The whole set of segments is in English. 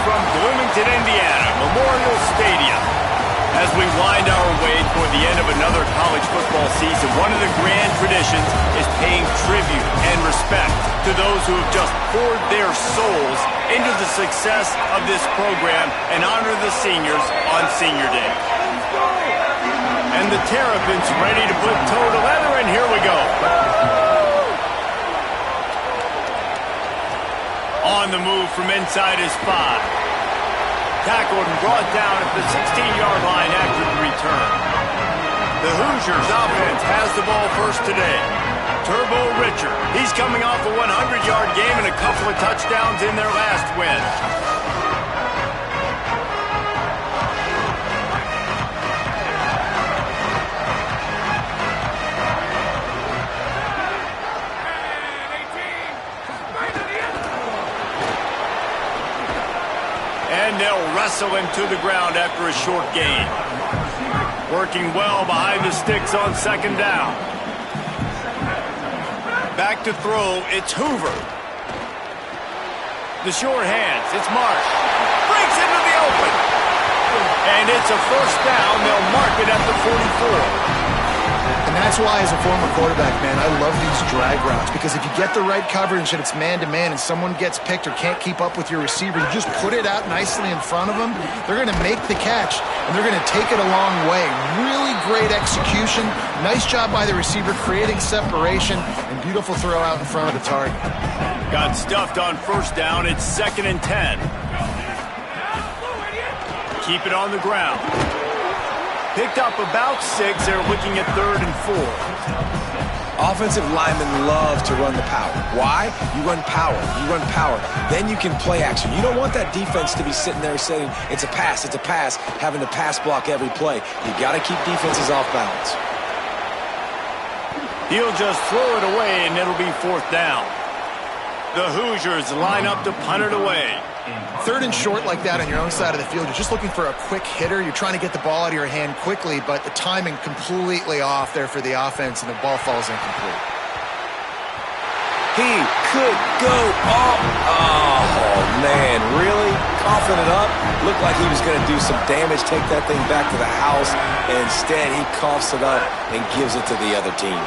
from Bloomington, Indiana, Memorial Stadium. As we wind our way toward the end of another college football season, one of the grand traditions is paying tribute and respect to those who have just poured their souls into the success of this program and honor the seniors on Senior Day. And the Terrapins ready to put toe to leather, and here we go. On the move from inside his 5. Tackled and brought down at the 16-yard line after the return. The Hoosiers offense has the ball first today. Turbo Richard, he's coming off a 100-yard game and a couple of touchdowns in their last win. And they'll wrestle him to the ground after a short gain. Working well behind the sticks on second down. Back to throw, it's Hoover. The short hands, it's Marsh. Breaks into the open. And it's a first down. They'll mark it at the 44. And that's why, as a former quarterback, man, I love these drag routes, because if you get the right coverage and it's man-to-man and someone gets picked or can't keep up with your receiver, you just put it out nicely in front of them, they're going to make the catch, and they're going to take it a long way. Really great execution. Nice job by the receiver creating separation, and beautiful throw out in front of the target. Got stuffed on first down. It's 2nd and 10. Keep it on the ground. Picked up about 6. They're looking at 3rd and 4. Offensive linemen love to run the power. Why? You run power. You run power. Then you can play action. You don't want that defense to be sitting there saying, it's a pass, having to pass block every play. You got to keep defenses off balance. He'll just throw it away, and it'll be 4th down. The Hoosiers line up to punt it away. 3rd and short like that on your own side of the field, you're just looking for a quick hitter. You're trying to get the ball out of your hand quickly, but the timing completely off there for the offense, and the ball falls incomplete. He could go off. Oh, man, really? Coughing it up? Looked like he was going to do some damage, take that thing back to the house, and instead he coughs it up and gives it to the other team.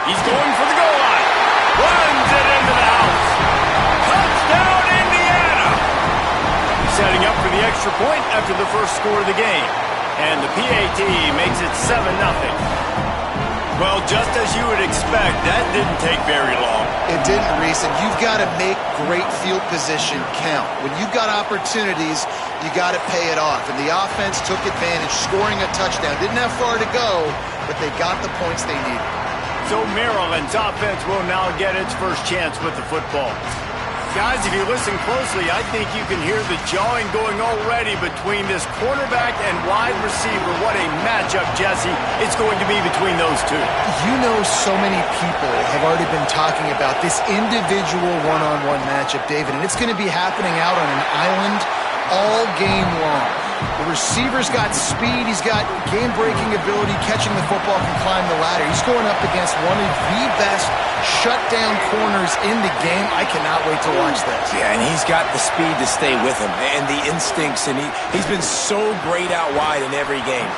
He's going for the goal line. Runs it into the house. Touchdown, Indiana! Setting up for the extra point after the first score of the game. And the PAT makes it 7-0. Well, just as you would expect, that didn't take very long. It didn't, Reese, and you've got to make great field position count. When you've got opportunities, you got to pay it off. And the offense took advantage, scoring a touchdown. Didn't have far to go, but they got the points they needed. So Maryland's offense will now get its first chance with the football. Guys, if you listen closely, I think you can hear the jawing going already between this quarterback and wide receiver. What a matchup, Jesse, it's going to be between those two. You know, so many people have already been talking about this individual one-on-one matchup, David, and it's going to be happening out on an island all game long. The receiver's got speed, he's got game-breaking ability, catching the football, can climb the ladder. He's going up against one of the best shutdown corners in the game. I cannot wait to watch this. Yeah, and he's got the speed to stay with him and the instincts, and he's been so great out wide in every game.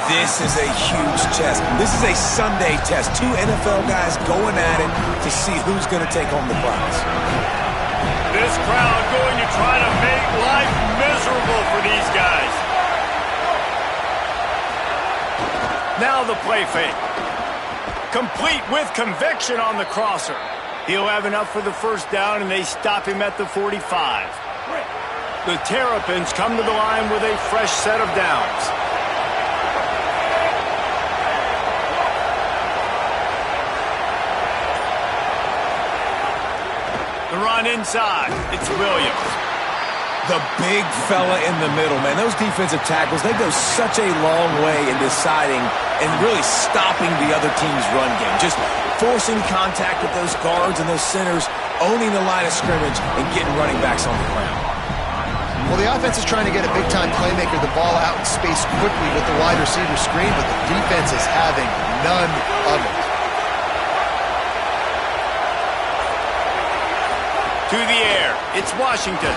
This is a huge test. This is a Sunday test. 2 NFL guys going at it to see who's going to take home the prize. This crowd going to try to make life miserable for these guys. Now the play fake. Complete with conviction on the crosser. He'll have enough for the first down, and they stop him at the 45. The Terrapins come to the line with a fresh set of downs. The run inside. It's Williams. The big fella in the middle, man. Those defensive tackles, they go such a long way in deciding and really stopping the other team's run game. Just forcing contact with those guards and those centers, owning the line of scrimmage, and getting running backs on the ground. Well, the offense is trying to get a big-time playmaker the ball out in space quickly with the wide receiver screen, but the defense is having none of it. To the air. It's Washington.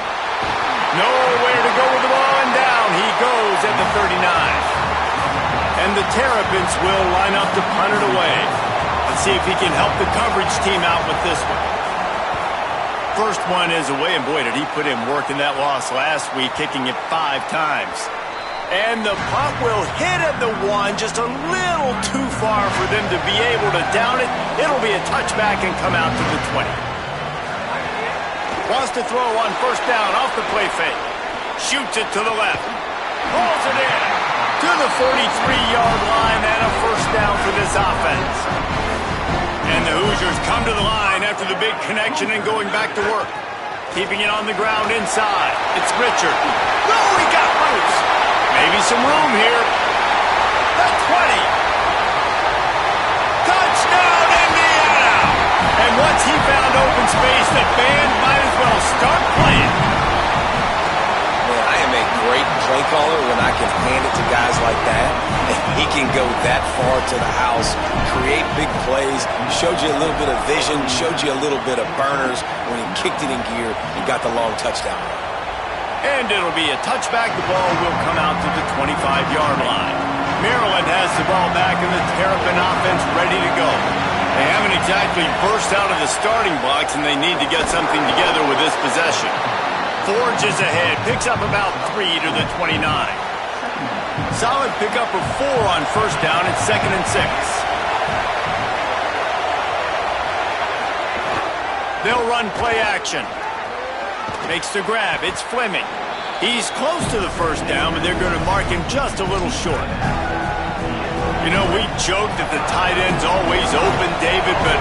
Nowhere to go with the ball, and down he goes at the 39. And the Terrapins will line up to punt it away. Let's see if he can help the coverage team out with this one. First one is away, and boy, did he put in work in that loss last week, kicking it 5 times. And the punt will hit at the 1, just a little too far for them to be able to down it. It'll be a touchback and come out to the 20. Wants to throw on first down off the play fake. Shoots it to the left. Pulls it in to the 43-yard line, and a first down for this offense. And the Hoosiers come to the line after the big connection and going back to work. Keeping it on the ground inside. It's Richard. No, he got loose. Maybe some room here. The 20. Touchdown, Indiana! And once he found open space, the band might as well start playing. Man, I am a great play caller when I can hand it to guys like that. And he can go that far to the house, create big plays, showed you a little bit of vision, showed you a little bit of burners when he kicked it in gear and got the long touchdown. And it'll be a touchback. The ball will come out to the 25-yard line. Maryland has the ball back and the Terrapin offense ready to go. They haven't exactly burst out of the starting blocks, and they need to get something together with this possession. Forges ahead, picks up about 3 to the 29. Solid pickup of 4 on first down. It's 2nd and 6. They'll run play action. Makes the grab. It's Fleming. He's close to the first down, but they're going to mark him just a little short. You know, we joke that the tight end's always open, David, but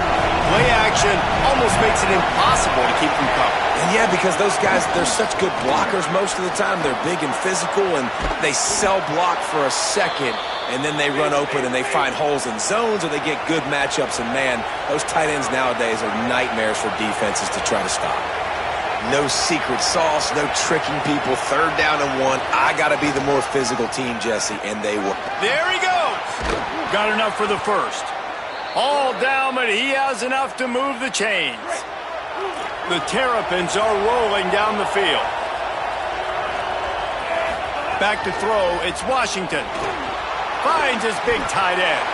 play action almost makes it impossible to keep them covered. And yeah, because those guys, they're such good blockers most of the time. They're big and physical, and they sell block for a second, and then they run open and they find holes in zones, or they get good matchups. And man, those tight ends nowadays are nightmares for defenses to try to stop. No secret sauce, no tricking people. 3rd down and 1. I got to be the more physical team, Jesse, and they will. There he goes. Got enough for the first. All down, but he has enough to move the chains. The Terrapins are rolling down the field. Back to throw. It's Washington. Finds his big tight end.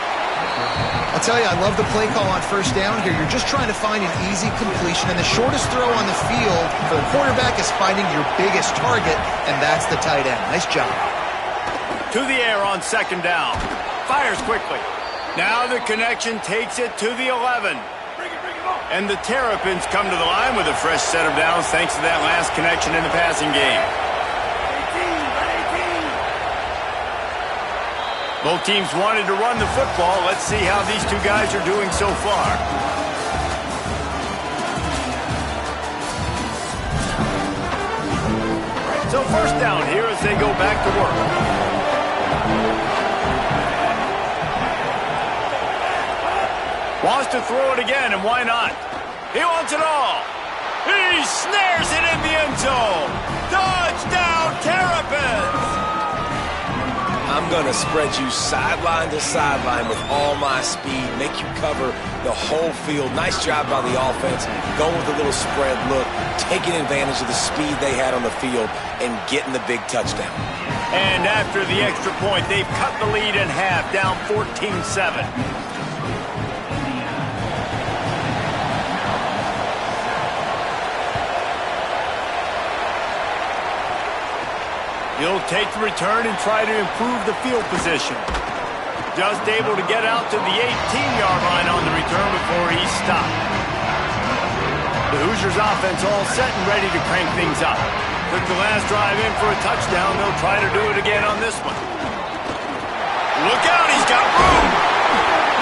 I'll tell you, I love the play call on first down here. You're just trying to find an easy completion, and the shortest throw on the field for a quarterback is finding your biggest target, and that's the tight end. Nice job. To the air on 2nd down. Fires quickly. Now the connection takes it to the 11. And the Terrapins come to the line with a fresh set of downs thanks to that last connection in the passing game. Both teams wanted to run the football. Let's see how these two guys are doing so far. So first down here as they go back to work. Wants to throw it again, and why not? He wants it all. He snares it in the end zone. Touchdown, Terrapins! I'm going to spread you sideline to sideline with all my speed, make you cover the whole field. Nice job by the offense, going with a little spread look, taking advantage of the speed they had on the field, and getting the big touchdown. And after the extra point, they've cut the lead in half, down 14-7. He'll take the return and try to improve the field position. Just able to get out to the 18-yard line on the return before he's stopped. The Hoosiers offense all set and ready to crank things up. Took the last drive in for a touchdown. They'll try to do it again on this one. Look out, he's got room.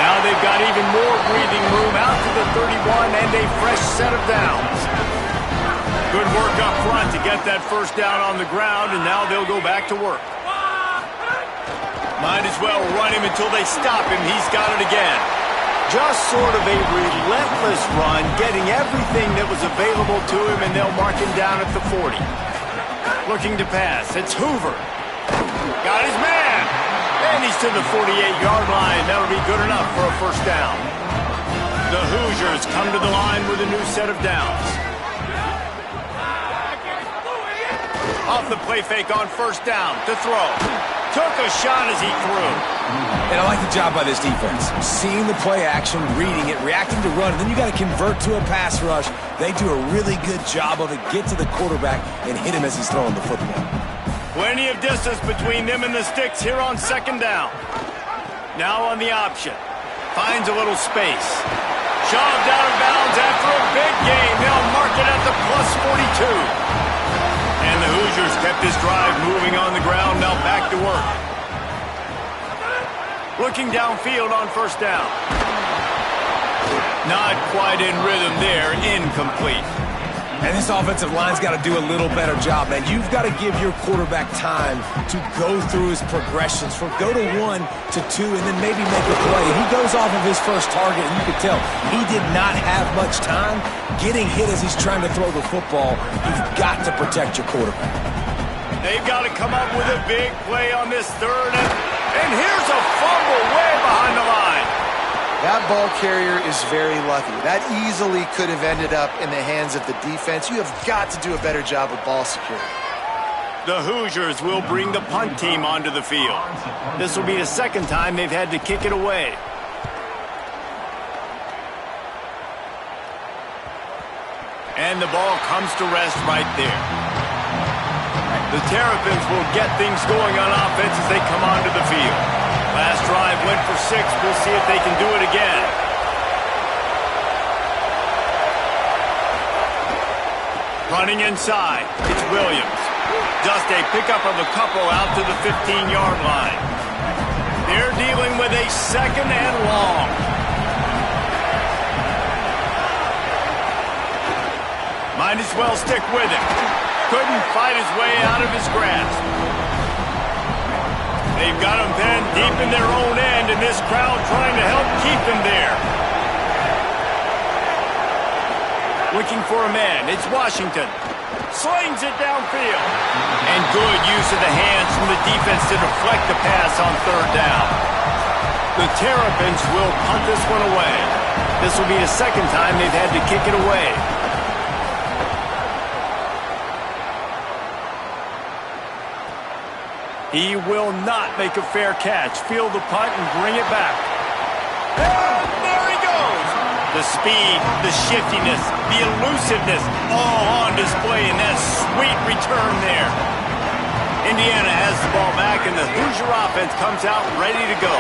Now they've got even more breathing room out to the 31 and a fresh set of downs. Good work up front to get that first down on the ground, and now they'll go back to work. Might as well run him until they stop him. He's got it again. Just sort of a relentless run, getting everything that was available to him, and they'll mark him down at the 40. Looking to pass. It's Hoover. Got his man. And he's to the 48-yard line. That'll be good enough for a first down. The Hoosiers come to the line with a new set of downs. Off the play fake on first down to throw. Took a shot as he threw. And I like the job by this defense. Seeing the play action, reading it, reacting to run, and then you got to convert to a pass rush. They do a really good job of it. Get to the quarterback and hit him as he's throwing the football. Plenty of distance between them and the sticks here on second down. Now on the option. Finds a little space. Shoved out of bounds after a big gain. They'll mark it at the +42. And the Hoosiers kept this drive moving on the ground. Now back to work. Looking downfield on first down. Not quite in rhythm there. Incomplete. And this offensive line's got to do a little better job, man. You've got to give your quarterback time to go through his progressions, from go to 1 to 2, and then maybe make a play. He goes off of his first target, and you can tell he did not have much time getting hit as he's trying to throw the football. You've got to protect your quarterback. They've got to come up with a big play on this third, and here's a fumble way behind the line. That ball carrier is very lucky. That easily could have ended up in the hands of the defense. You have got to do a better job with ball security. The Hoosiers will bring the punt team onto the field. This will be the second time they've had to kick it away. And the ball comes to rest right there. The Terrapins will get things going on offense as they come onto the field. Last drive went for 6. We'll see if they can do it again. Running inside, it's Williams. Just a pickup of a couple out to the 15-yard line. They're dealing with a second and long. Might as well stick with him. Couldn't fight his way out of his grasp. They've got him pinned deep in their own end, and this crowd trying to help keep him there. Looking for a man. It's Washington. Slings it downfield. And good use of the hands from the defense to deflect the pass on third down. The Terrapins will punt this one away. This will be the second time they've had to kick it away. He will not make a fair catch. Field the punt and bring it back. And there he goes. The speed, the shiftiness, the elusiveness, all on display in that sweet return there. Indiana has the ball back, and the Hoosier offense comes out ready to go.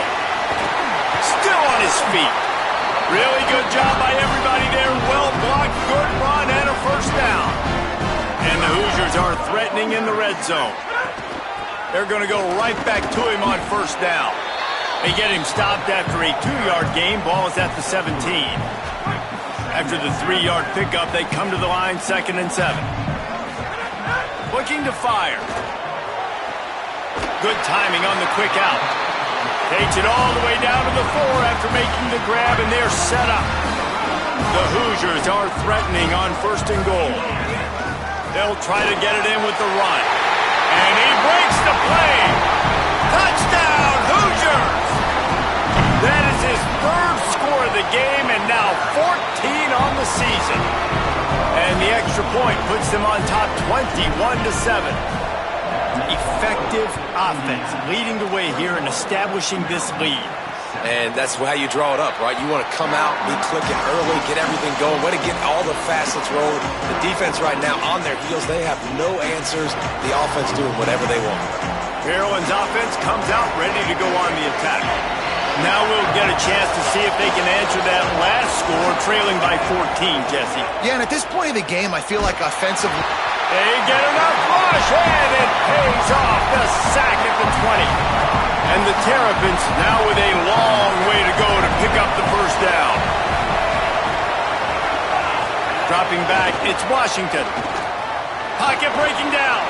Still on his feet. Really good job by everybody there. Well blocked, good run, and a first down. And the Hoosiers are threatening in the red zone. They're going to go right back to him on first down. They get him stopped after a 2-yard gain. Ball is at the 17. After the 3-yard pickup, they come to the line, 2nd and 7. Looking to fire. Good timing on the quick out. Takes it all the way down to the 4 after making the grab, and they're set up. The Hoosiers are threatening on 1st and goal. They'll try to get it in with the run. And he breaks the play. Touchdown, Hoosiers! That is his 3rd score of the game, and now 14 on the season. And the extra point puts them on top 21-7. Effective offense leading the way here and establishing this lead. And that's how you draw it up, right? You want to come out, be clicking early, get everything going, way to get all the facets rolling. The defense right now on their heels, they have no answers. The offense doing whatever they want. Maryland's offense comes out ready to go on the attack. Now we'll get a chance to see if they can answer that last score, trailing by 14, Jesse. Yeah, and at this point in the game, I feel like offensively, they get enough rush, and it pays off. The sack at the 20. And the Terrapins now with a long way to go to pick up the first down. Dropping back, it's Washington. Pocket breaking down.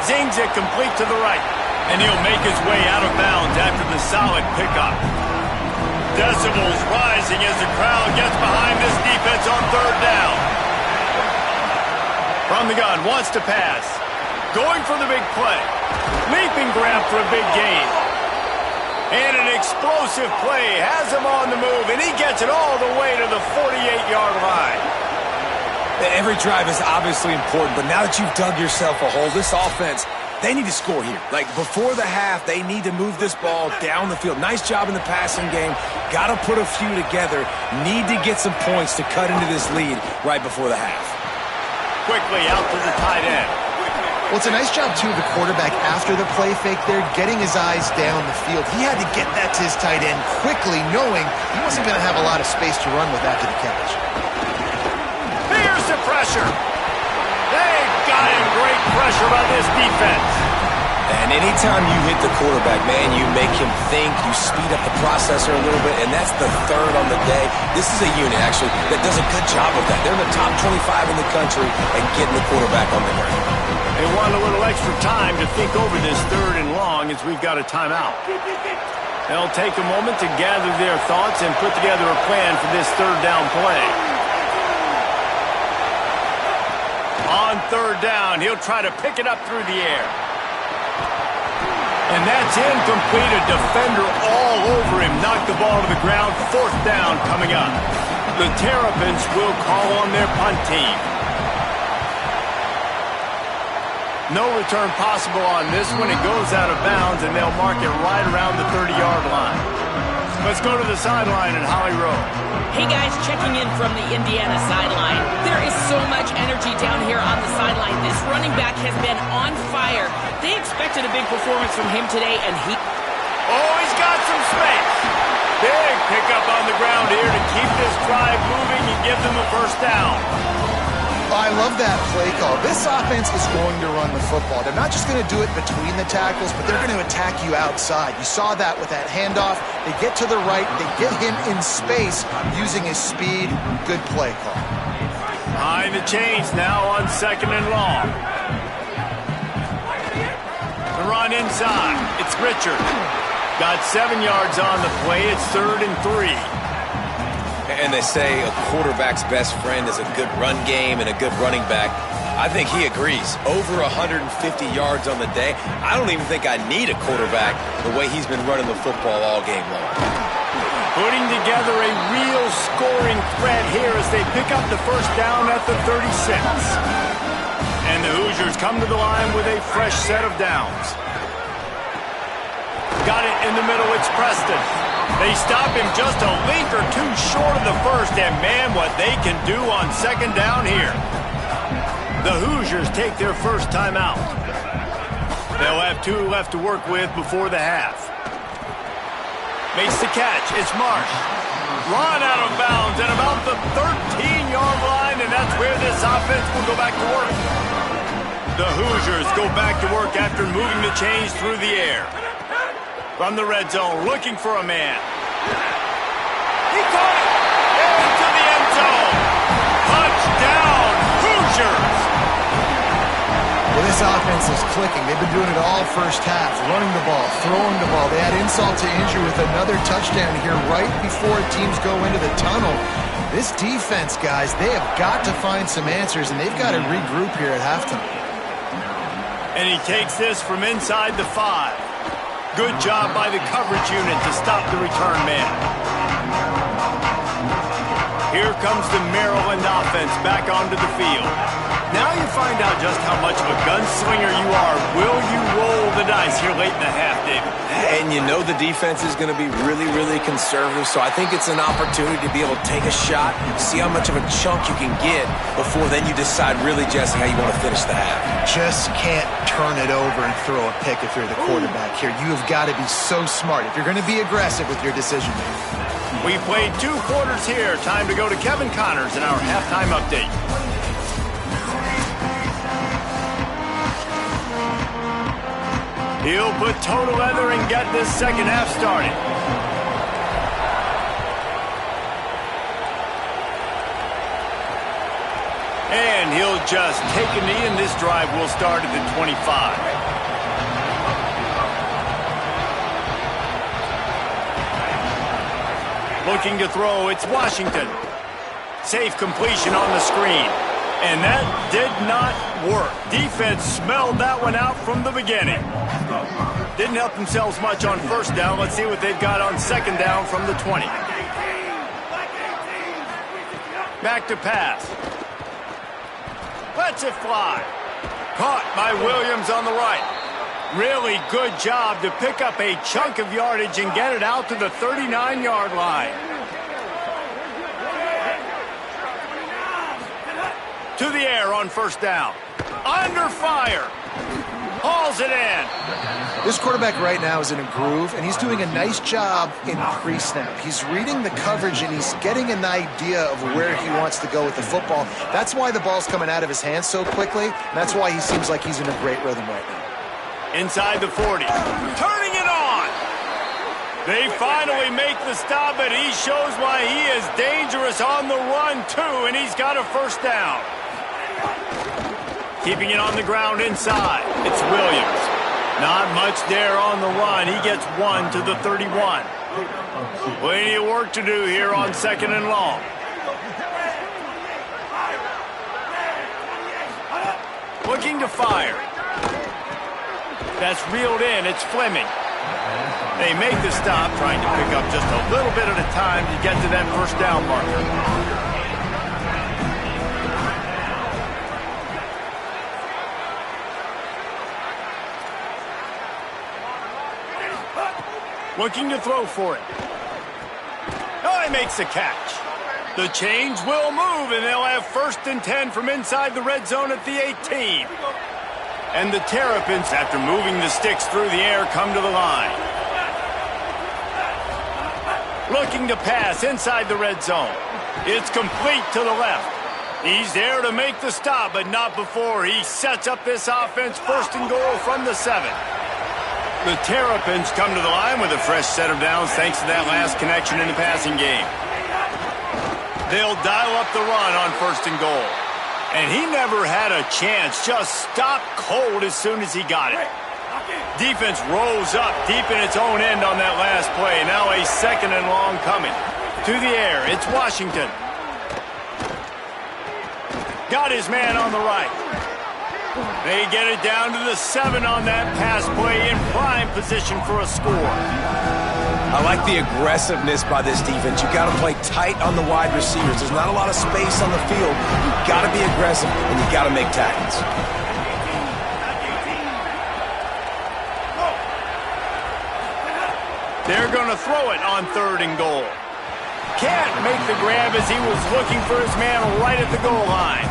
Zings it complete to the right. And he'll make his way out of bounds after the solid pickup. Decibels rising as the crowd gets behind this defense on third down. From the gun, wants to pass. Going for the big play. Leaping grab for a big gain. And an explosive play has him on the move, and he gets it all the way to the 48-yard line. Every drive is obviously important, but now that you've dug yourself a hole, this offense, they need to score here. Like, before the half, they need to move this ball down the field. Nice job in the passing game. Got to put a few together. Need to get some points to cut into this lead right before the half. Quickly out to the tight end. Well, it's a nice job, too, of the quarterback after the play fake there, getting his eyes down the field. He had to get that to his tight end quickly, knowing he wasn't going to have a lot of space to run with after the catch. Here's the pressure. They've got him. Great pressure by this defense. And anytime you hit the quarterback, man, you make him think, you speed up the processor a little bit, and that's the third on the day. This is a unit, actually, that does a good job of that. They're in the top 25 in the country and getting the quarterback on the ground. They want a little extra time to think over this 3rd and long as we've got a timeout. They'll take a moment to gather their thoughts and put together a plan for this 3rd down play. On 3rd down, he'll try to pick it up through the air. And that's incomplete. A defender all over him. Knocked the ball to the ground. 4th down coming up. The Terrapins will call on their punt team. No return possible on this one. It goes out of bounds, and they'll mark it right around the 30-yard line. Let's go to the sideline in Holly Rowe. Hey guys, checking in from the Indiana sideline. There is so much energy down here on the sideline. This running back has been on fire. They expected a big performance from him today, and he... Oh, he's got some space. Big pickup on the ground here to keep this drive moving and give them a 1st down. I love that play call. This offense is going to run the football. They're not just going to do it between the tackles, but they're going to attack you outside. You saw that with that handoff. They get to the right. They get him in space using his speed. Good play call. Behind the chains now on 2nd and long. The run inside. It's Richard. Got 7 yards on the play. It's 3rd and 3. And they say a quarterback's best friend is a good run game and a good running back. I think he agrees. Over 150 yards on the day. I don't even think I need a quarterback the way he's been running the football all game long. Putting together a real scoring threat here as they pick up the 1st down at the 36. And the Hoosiers come to the line with a fresh set of downs. Got it in the middle. It's Preston. They stop him just a link or two short of the 1st, and man, what they can do on 2nd down here. The Hoosiers take their 1st time out. They'll have 2 left to work with before the half. Makes the catch. It's Marsh. Run out of bounds at about the 13-yard line, and that's where this offense will go back to work. The Hoosiers go back to work after moving the chains through the air. From the red zone, looking for a man. He caught it! Into the end zone! Touchdown, Hoosiers! Well, this offense is clicking. They've been doing it all 1st half, running the ball, throwing the ball. They had insult to injury with another touchdown here right before teams go into the tunnel. This defense, guys, they have got to find some answers, and they've got to regroup here at halftime. And he takes this from inside the 5. Good job by the coverage unit to stop the return man. Here comes the Maryland offense back onto the field. Now you find out just how much of a gunslinger you are. Will you roll the dice here late in the half, David? And you know the defense is going to be really, really conservative, so I think it's an opportunity to be able to take a shot, see how much of a chunk you can get before then you decide really, Jesse, how you want to finish the half. Just can't turn it over and throw a pick if you're the quarterback here. You have got to be so smart if you're going to be aggressive with your decision-making. We played 2 quarters here. Time to go to Kevin Connors in our halftime update. He'll put toe to leather and get this 2nd half started. And he'll just take a knee, and this drive will start at the 25. Looking to throw, it's Washington. Safe completion on the screen. And that did not work. Defense smelled that one out from the beginning. Didn't help themselves much on 1st down. Let's see what they've got on 2nd down from the 20. Back to pass. Lets it fly. Caught by Williams on the right. Really good job to pick up a chunk of yardage and get it out to the 39-yard line. To the air on first down. Under fire. Hauls it in. This quarterback right now is in a groove, and he's doing a nice job in pre-snap. He's reading the coverage, and he's getting an idea of where he wants to go with the football. That's why the ball's coming out of his hands so quickly, and that's why he seems like he's in a great rhythm right now. Inside the 40. Turning it on. They finally make the stop, but he shows why he is dangerous on the run, too, and he's got a first down. Keeping it on the ground inside. It's Williams. Not much there on the run. He gets one to the 31. Plenty of work to do here on second and long. Looking to fire. That's reeled in. It's Fleming. They make the stop, trying to pick up just a little bit at a time to get to that first down marker. Looking to throw for it. Oh, he makes the catch. The chains will move, and they'll have 1st and 10 from inside the red zone at the 18. And the Terrapins, after moving the sticks through the air, come to the line. Looking to pass inside the red zone. It's complete to the left. He's there to make the stop, but not before he sets up this offense 1st and goal from the 7. The Terrapins come to the line with a fresh set of downs thanks to that last connection in the passing game. They'll dial up the run on 1st and goal. And he never had a chance, just stopped cold as soon as he got it. Defense rose up deep in its own end on that last play. Now a 2nd and long coming. To the air, it's Washington. Got his man on the right. They get it down to the 7 on that pass play in prime position for a score. I like the aggressiveness by this defense. You got to play tight on the wide receivers. There's not a lot of space on the field. You got to be aggressive, and you got to make tackles. They're going to throw it on 3rd and goal. Can't make the grab as he was looking for his man right at the goal line.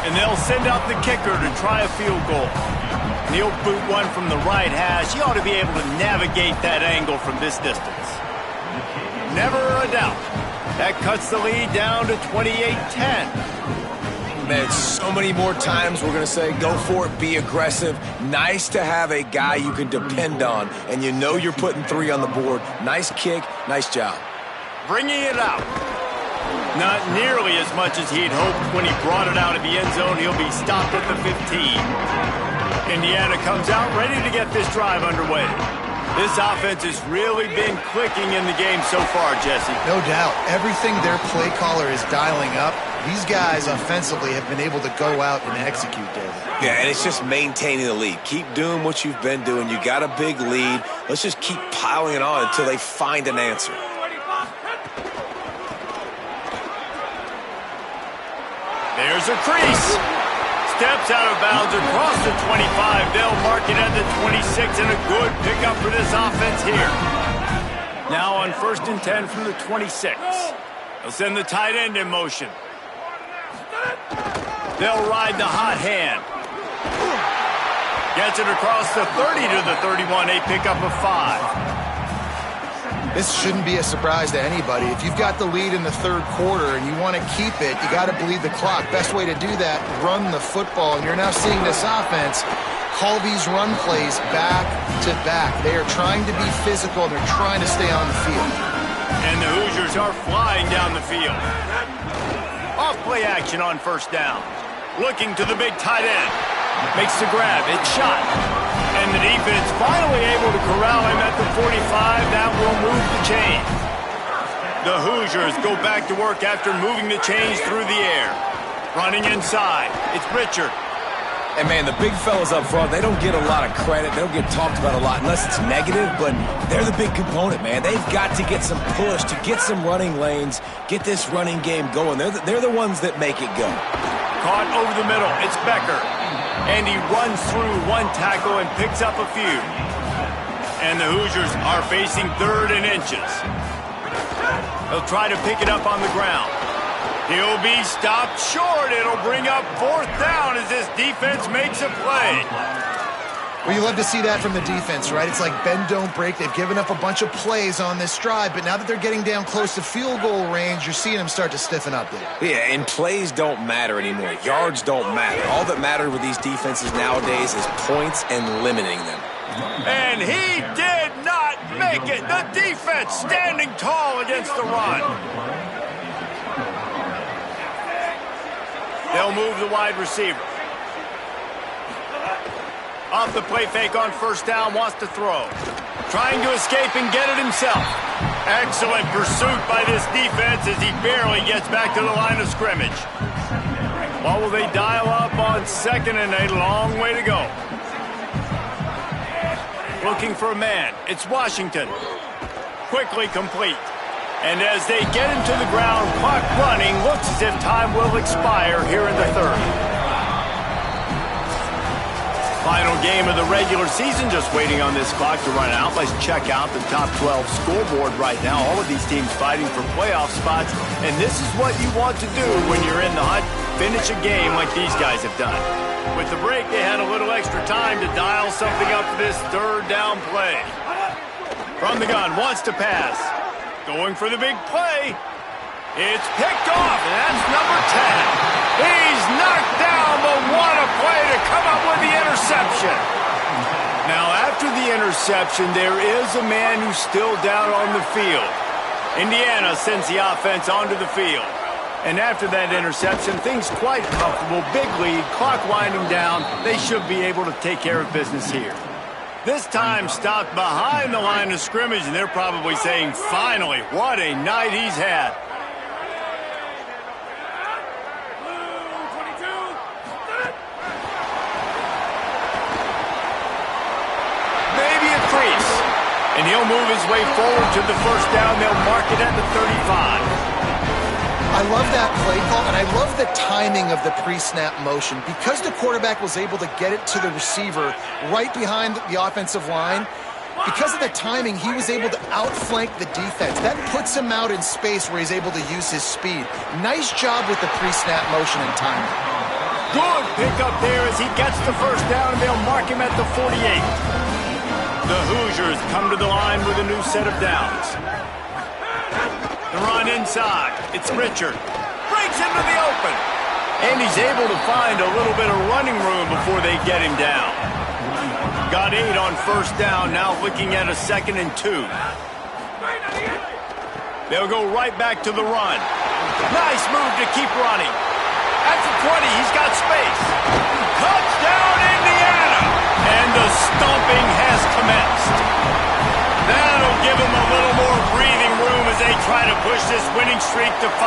And they'll send out the kicker to try a field goal. And he'll boot one from the right hash. He ought to be able to navigate that angle from this distance. Never a doubt. That cuts the lead down to 28-10. Man, so many more times we're going to say, go for it, be aggressive. Nice to have a guy you can depend on, and you know you're putting 3 on the board. Nice kick, nice job. Bringing it out. Not nearly as much as he'd hoped when he brought it out of the end zone. He'll be stopped at the 15. Indiana comes out ready to get this drive underway. This offense has really been clicking in the game so far, Jesse. No doubt. Everything their play caller is dialing up, these guys offensively have been able to go out and execute, David. Yeah, and it's just maintaining the lead. Keep doing what you've been doing. You got a big lead. Let's just keep piling it on until they find an answer. There's a crease. Steps out of bounds across the 25. They'll mark it at the 26, and a good pickup for this offense here. Now on 1st and 10 from the 26. They'll send the tight end in motion. They'll ride the hot hand. Gets it across the 30 to the 31. A pickup of 5. This shouldn't be a surprise to anybody. If you've got the lead in the 3rd quarter and you want to keep it, you got to bleed the clock. Best way to do that, run the football. And you're now seeing this offense call these run plays back to back. They are trying to be physical. They're trying to stay on the field. And the Hoosiers are flying down the field. Off play action on 1st down. Looking to the big tight end. Makes the grab. It's shot. And the defense finally able to corral him at the 45. That will move the chains. The Hoosiers go back to work after moving the chains through the air. Running inside. It's Richard. And, man, the big fellas up front, they don't get a lot of credit. They don't get talked about a lot unless it's negative, but they're the big component, man. They've got to get some push, to get some running lanes, get this running game going. They're the ones that make it go. caught over the middle. It's Becker. And he runs through one tackle and picks up a few. And the Hoosiers are facing 3rd and inches. He'll try to pick it up on the ground. He'll be stopped short. It'll bring up 4th down as this defense makes a play. Well, you love to see that from the defense, right? It's like bend, don't break. They've given up a bunch of plays on this drive, but now that they're getting down close to field goal range, you're seeing them start to stiffen up there. Yeah, and plays don't matter anymore. Yards don't matter. All that matters with these defenses nowadays is points and limiting them. And he did not make it. The defense standing tall against the run. They'll move the wide receiver. Off the play fake on 1st down, wants to throw. Trying to escape and get it himself. Excellent pursuit by this defense as he barely gets back to the line of scrimmage. What will they dial up on 2nd and a long way to go? Looking for a man. It's Washington. Quickly complete. And as they get him to the ground, clock running, looks as if time will expire here in the 3rd. Final game of the regular season, just waiting on this clock to run out. Let's check out the top 12 scoreboard right now. All of these teams fighting for playoff spots, and this is what you want to do when you're in the hunt. Finish a game like these guys have done. With the break, they had a little extra time to dial something up for this 3rd down play. From the gun, wants to pass. Going for the big play. It's picked off, and that's number 10. He's knocked down, but what a play to come up with the interception. Now, after the interception, there is a man who's still down on the field. Indiana sends the offense onto the field. And after that interception, things quite comfortable. Big lead, clock winding down. They should be able to take care of business here. This time stopped behind the line of scrimmage, and they're probably saying, finally, what a night he's had. And he'll move his way forward to the 1st down. They'll mark it at the 35. I love that play call, and I love the timing of the pre-snap motion. Because the quarterback was able to get it to the receiver right behind the offensive line, because of the timing, he was able to outflank the defense. That puts him out in space where he's able to use his speed. Nice job with the pre-snap motion and timing. Good pickup there as he gets the 1st down, and they'll mark him at the 48. The Hoosiers come to the line with a new set of downs. The run inside. It's Richard. Breaks into the open. And he's able to find a little bit of running room before they get him down. Got 8 on 1st down, now looking at a 2nd and 2. They'll go right back to the run. Nice move to keep running. At the 20, he's got space. Touchdown, Indiana! And the stomping has commenced. That'll give them a little more breathing room as they try to push this winning streak to 5.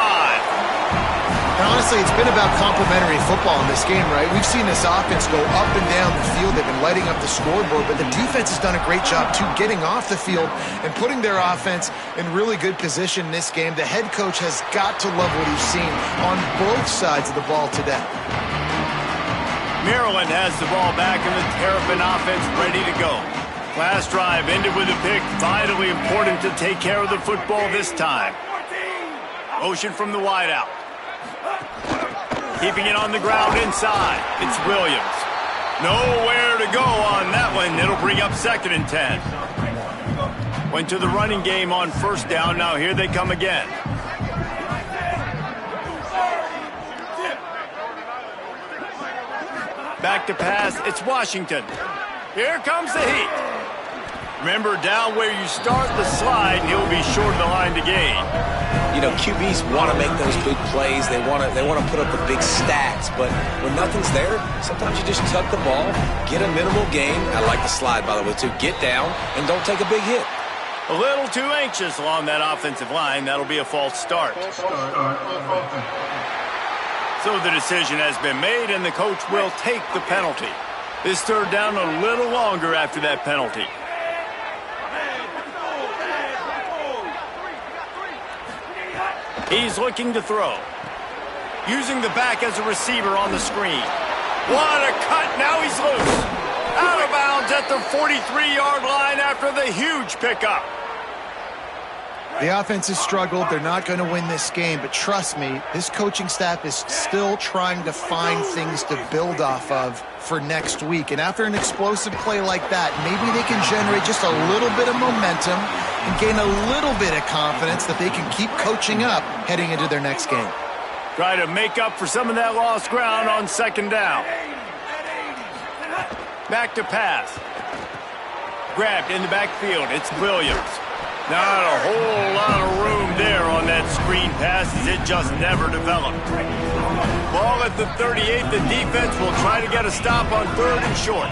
And honestly, it's been about complementary football in this game, right? We've seen this offense go up and down the field. They've been lighting up the scoreboard, but the defense has done a great job, too, getting off the field and putting their offense in really good position in this game. The head coach has got to love what he's seen on both sides of the ball today. Maryland has the ball back and the Terrapin offense ready to go. Last drive ended with a pick. Vitally important to take care of the football this time. Motion from the wideout. Keeping it on the ground inside. It's Williams. Nowhere to go on that one. It'll bring up 2nd and 10. Went to the running game on 1st down. Now here they come again. Back to pass. It's Washington. Here comes the heat. Remember, down where you start the slide, and he'll be short of the line to gain. You know, QBs want to make those big plays. They want to put up the big stats. But when nothing's there, sometimes you just tuck the ball, get a minimal gain. I like the slide, by the way, too. Get down and don't take a big hit. A little too anxious along that offensive line. That'll be a false start. So the decision has been made, and the coach will take the penalty. This 3rd down a little longer after that penalty. He's looking to throw. Using the back as a receiver on the screen. What a cut. Now he's loose. Out of bounds at the 43-yard line after the huge pickup. The offense has struggled. They're not going to win this game, but trust me, this coaching staff is still trying to find things to build off of for next week. And after an explosive play like that, maybe they can generate just a little bit of momentum and gain a little bit of confidence that they can keep coaching up heading into their next game. Try to make up for some of that lost ground on second down. Back to pass. Grabbed in the backfield. It's Williams. Not a whole lot of room there on that screen pass as it just never developed. Ball at the 38. The defense will try to get a stop on third and short.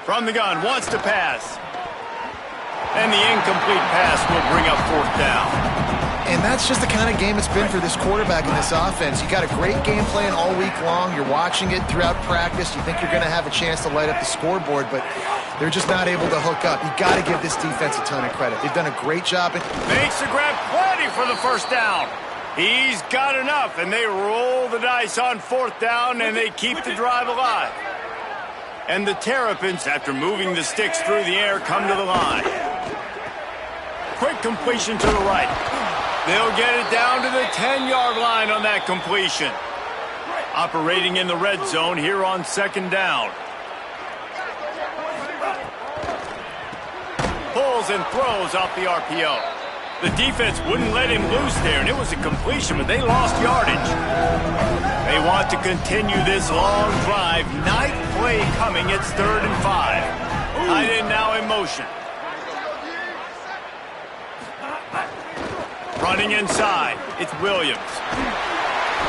From the gun, wants to pass. And the incomplete pass will bring up fourth down. And that's just the kind of game it's been for this quarterback in this offense. You got a great game plan all week long. You're watching it throughout practice. You think you're going to have a chance to light up the scoreboard, but they're just not able to hook up. You got to give this defense a ton of credit. They've done a great job. Makes the grab plenty for the first down. He's got enough, and they roll the dice on fourth down, and they keep the drive alive. And the Terrapins, after moving the sticks through the air, come to the line. Quick completion to the right. They'll get it down to the 10-yard line on that completion. Operating in the red zone here on second down. Pulls and throws off the RPO. The defense wouldn't let him loose there, and it was a completion, but they lost yardage. They want to continue this long drive. Ninth play coming. It's 3rd and 5. Tight end now in motion. Running inside, it's Williams.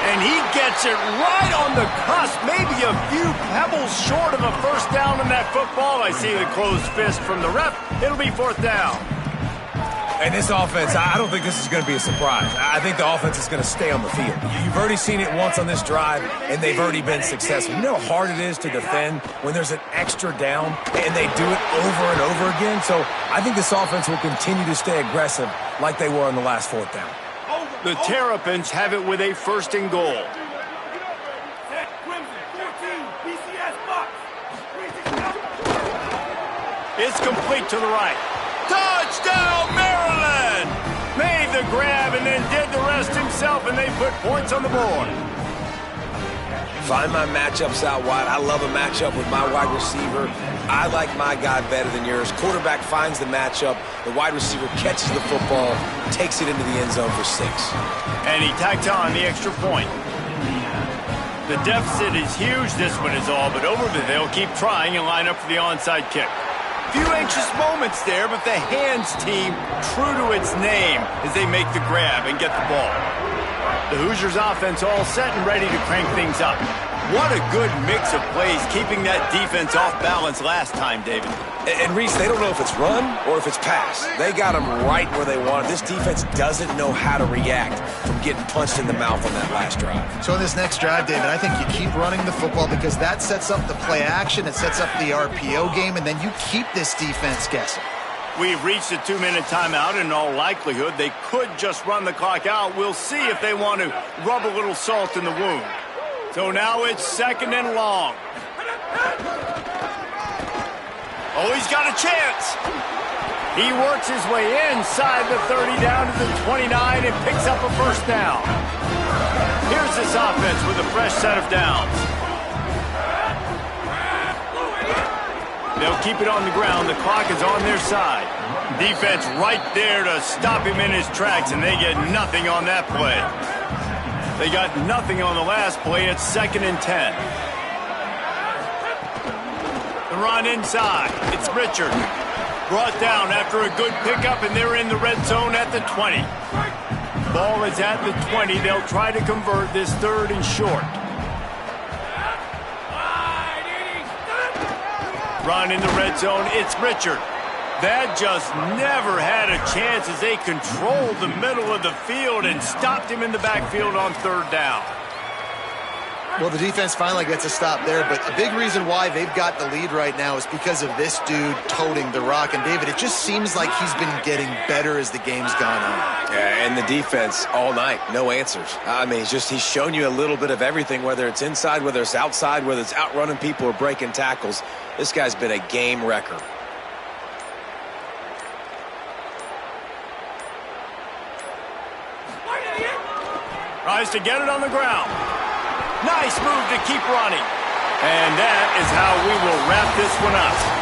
And he gets it right on the cusp, maybe a few pebbles short of a first down on that football. I see the closed fist from the ref. It'll be fourth down. And this offense, I don't think this is going to be a surprise. I think the offense is going to stay on the field. You've already seen it once on this drive, and they've already been successful. You know how hard it is to defend when there's an extra down, and they do it over and over again? So I think this offense will continue to stay aggressive like they were on the last fourth down. The Terrapins have it with a 1st and goal. It's complete to the right. Touchdown, Maryland! Made the grab and then did the rest himself, and they put points on the board. Find my matchups out wide. I love a matchup with my wide receiver. I like my guy better than yours. Quarterback finds the matchup. The wide receiver catches the football, takes it into the end zone for 6. And he tacked on the extra point. The deficit is huge. This one is all but over, but they'll keep trying and line up for the onside kick. Few anxious moments there, but the hands team true to its name as they make the grab and get the ball. The Hoosiers offense all set and ready to crank things up. What a good mix of plays, keeping that defense off balance last time, David. And Reese, they don't know if it's run or if it's pass. They got them right where they want it. This defense doesn't know how to react from getting punched in the mouth on that last drive. So in this next drive, David, I think you keep running the football because that sets up the play action, it sets up the RPO game, and then you keep this defense guessing. We've reached a 2-minute timeout, and in all likelihood, they could just run the clock out. We'll see if they want to rub a little salt in the wound. So now it's 2nd and long. Oh, he's got a chance. He works his way inside the 30 down to the 29 and picks up a first down. Here's this offense with a fresh set of downs. They'll keep it on the ground. The clock is on their side. Defense right there to stop him in his tracks, and they get nothing on that play. They got nothing on the last play. It's 2nd and 10. The run inside. It's Richard. Brought down after a good pickup, and they're in the red zone at the 20. Ball is at the 20. They'll try to convert this 3rd and short. Run in the red zone. It's Richard. That just never had a chance as they controlled the middle of the field and stopped him in the backfield on 3rd down. Well, the defense finally gets a stop there, but a big reason why they've got the lead right now is because of this dude toting the rock. And, David, it just seems like he's been getting better as the game's gone on. Yeah, and the defense all night, no answers. I mean, he's shown you a little bit of everything, whether it's inside, whether it's outside, whether it's outrunning people or breaking tackles. This guy's been a game wrecker. Tries to get it on the ground. Nice move to keep running. And that is how we will wrap this one up.